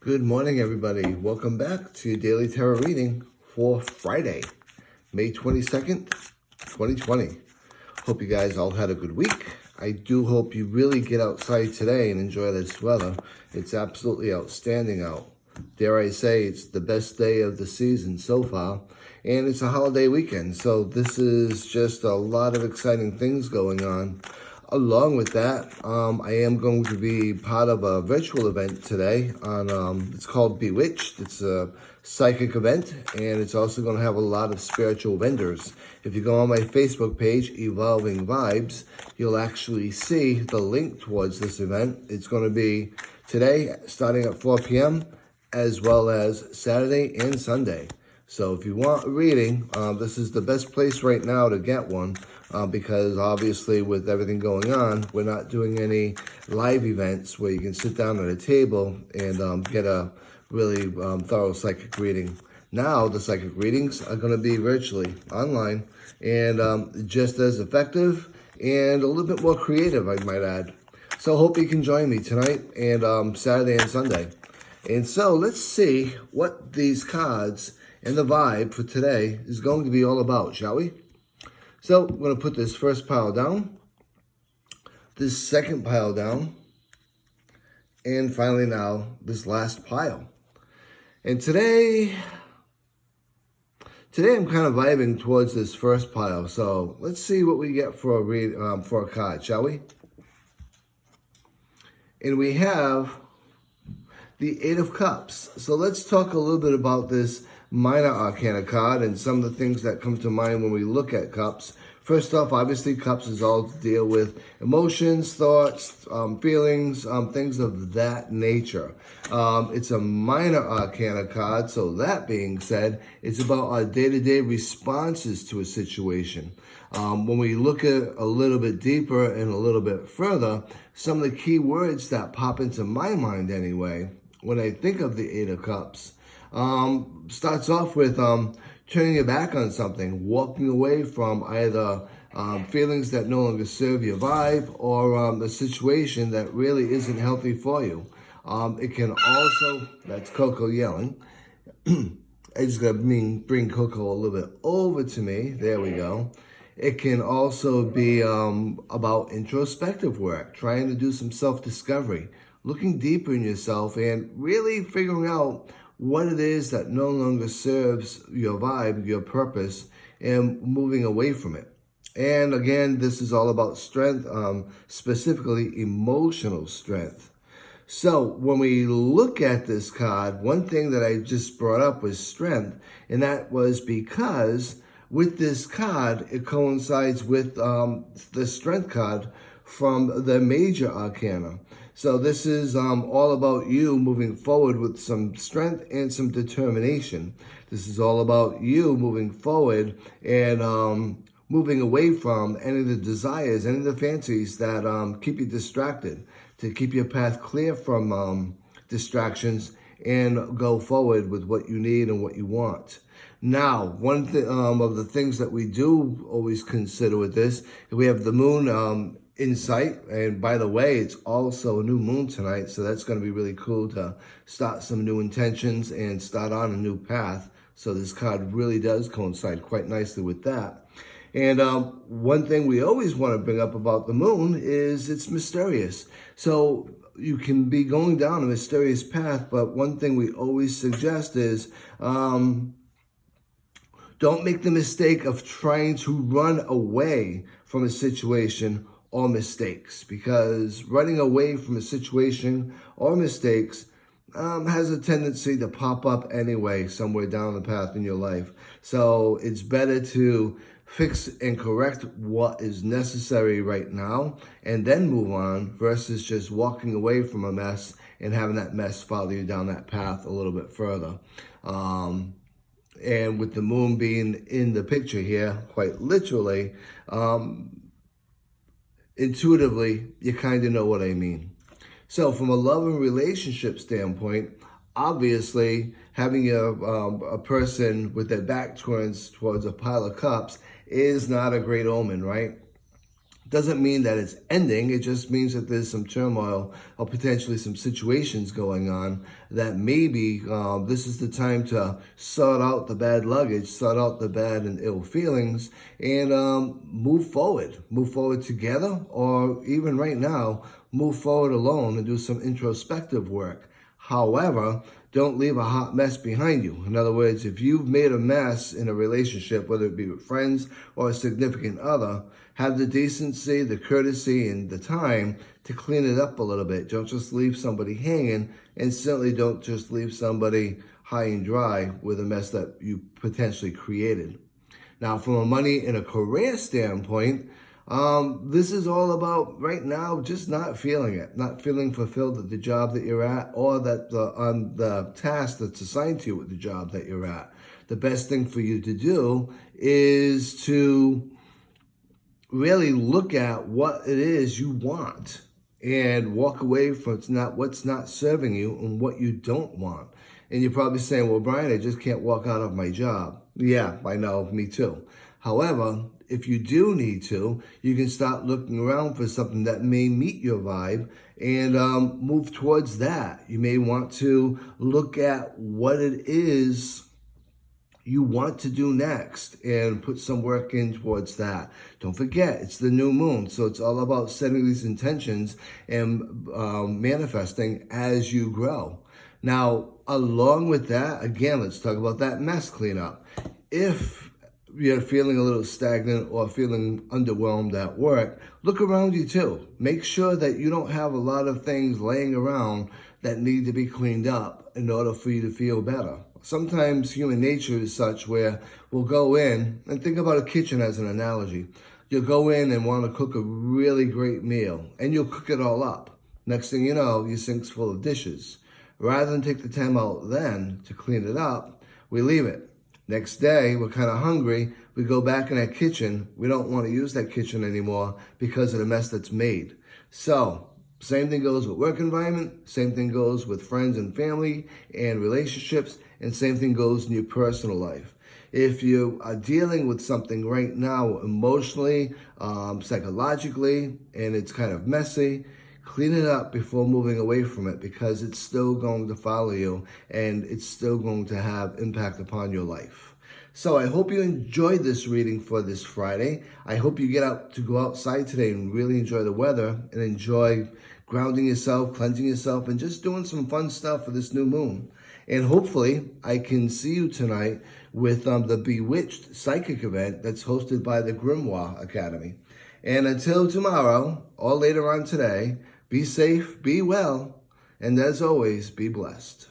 Good morning, everybody. Welcome back to your Daily Tarot reading for Friday, May 22nd, 2020. Hope you guys all had a good week. I do hope you really get outside today and enjoy this weather. It's absolutely outstanding out. Dare I say, it's the best day of the season so far, and it's a holiday weekend, so this is just a lot of exciting things going on. Along with that, I am going to be part of a virtual event today on, it's called Bewitched. It's a psychic event, and it's also going to have a lot of spiritual vendors. If you go on my Facebook page, Evolving Vibes, you'll actually see the link towards this event. It's going to be today, starting at 4 p.m., as well as Saturday and Sunday. So if you want a reading, this is the best place right now to get one because obviously with everything going on, we're not doing any live events where you can sit down at a table and get a really thorough psychic reading. Now the psychic readings are going to be virtually online and just as effective and a little bit more creative, I might add. So hope you can join me tonight and Saturday and Sunday. And so let's see what these cards and the vibe for today is going to be all about, shall we? So I'm going to put this first pile down, this second pile down, and finally now this last pile. And today I'm kind of vibing towards this first pile. So let's see what we get for a card, shall we? And we have the Eight of Cups. So let's talk a little bit about this Minor Arcana card and some of the things that come to mind when we look at cups. First off, obviously, cups is all to deal with emotions, thoughts, feelings, things of that nature. It's a Minor Arcana card, so that being said, it's about our day-to-day responses to a situation. When we look at it a little bit deeper and a little bit further, some of the key words that pop into my mind anyway, when I think of the Eight of Cups, starts off with turning your back on something, walking away from either feelings that no longer serve your vibe or a situation that really isn't healthy for you. It can also, that's Coco yelling. I just got to bring Coco a little bit over to me. There we go. It can also be about introspective work, trying to do some self-discovery, looking deeper in yourself and really figuring out what it is that no longer serves your vibe, your purpose, and moving away from it. And again, this is all about strength, specifically emotional strength. So when we look at this card, one thing that I just brought up was strength, and that was because with this card, it coincides with the strength card from the Major Arcana. So this is all about you moving forward with some strength and some determination. This is all about you moving forward and moving away from any of the desires, any of the fancies that keep you distracted, to keep your path clear from distractions and go forward with what you need and what you want. Now, one of the things that we do always consider with this, we have the moon insight, and by the way, it's also a new moon tonight, so that's going to be really cool to start some new intentions and start on a new path. So this card really does coincide quite nicely with that. And one thing we always want to bring up about the moon is it's mysterious. So you can be going down a mysterious path, but one thing we always suggest is don't make the mistake of trying to run away from a situation or mistakes, because running away from a situation or mistakes has a tendency to pop up anyway somewhere down the path in your life. So it's better to fix and correct what is necessary right now and then move on versus just walking away from a mess and having that mess follow you down that path a little bit further. And with the moon being in the picture here, quite literally, intuitively, you kind of know what I mean. So from a love and relationship standpoint, obviously having a person with their back towards a pile of cups is not a great omen, right? Doesn't mean that it's ending. It just means that there's some turmoil or potentially some situations going on that maybe this is the time to sort out the bad luggage, sort out the bad and ill feelings, and move forward. Move forward together, or even right now, move forward alone and do some introspective work. However, don't leave a hot mess behind you. In other words, if you've made a mess in a relationship, whether it be with friends or a significant other, have the decency, the courtesy, and the time to clean it up a little bit. Don't just leave somebody hanging, and certainly don't just leave somebody high and dry with a mess that you potentially created. Now, from a money and a career standpoint, this is all about right now just not feeling it, not feeling fulfilled at the job that you're at, or that on the task that's assigned to you at the job that you're at. The best thing for you to do is to really look at what it is you want and walk away from what's not serving you and what you don't want. And you're probably saying, well, Brian, I just can't walk out of my job. Yeah, I know, me too. However, if you do need to, you can start looking around for something that may meet your vibe and move towards that. You may want to look at what it is you want to do next and put some work in towards that. Don't forget, it's the new moon, so it's all about setting these intentions and manifesting as you grow. Now, along with that, again, let's talk about that mess cleanup. If you're feeling a little stagnant or feeling underwhelmed at work, look around you too. Make sure that you don't have a lot of things laying around that need to be cleaned up in order for you to feel better. Sometimes human nature is such where we'll go in, and think about a kitchen as an analogy. You'll go in and want to cook a really great meal, and you'll cook it all up. Next thing you know, your sink's full of dishes. Rather than take the time out then to clean it up, we leave it. Next day, we're kind of hungry. We go back in that kitchen. We don't want to use that kitchen anymore because of the mess that's made. So, same thing goes with work environment, same thing goes with friends and family and relationships, and same thing goes in your personal life. If you are dealing with something right now emotionally, psychologically, and it's kind of messy, clean it up before moving away from it, because it's still going to follow you and it's still going to have impact upon your life. So I hope you enjoyed this reading for this Friday. I hope you get out to go outside today and really enjoy the weather and enjoy grounding yourself, cleansing yourself, and just doing some fun stuff for this new moon. And hopefully I can see you tonight with the Bewitched Psychic event that's hosted by the Grimoire Academy. And until tomorrow, or later on today, be safe, be well, and as always, be blessed.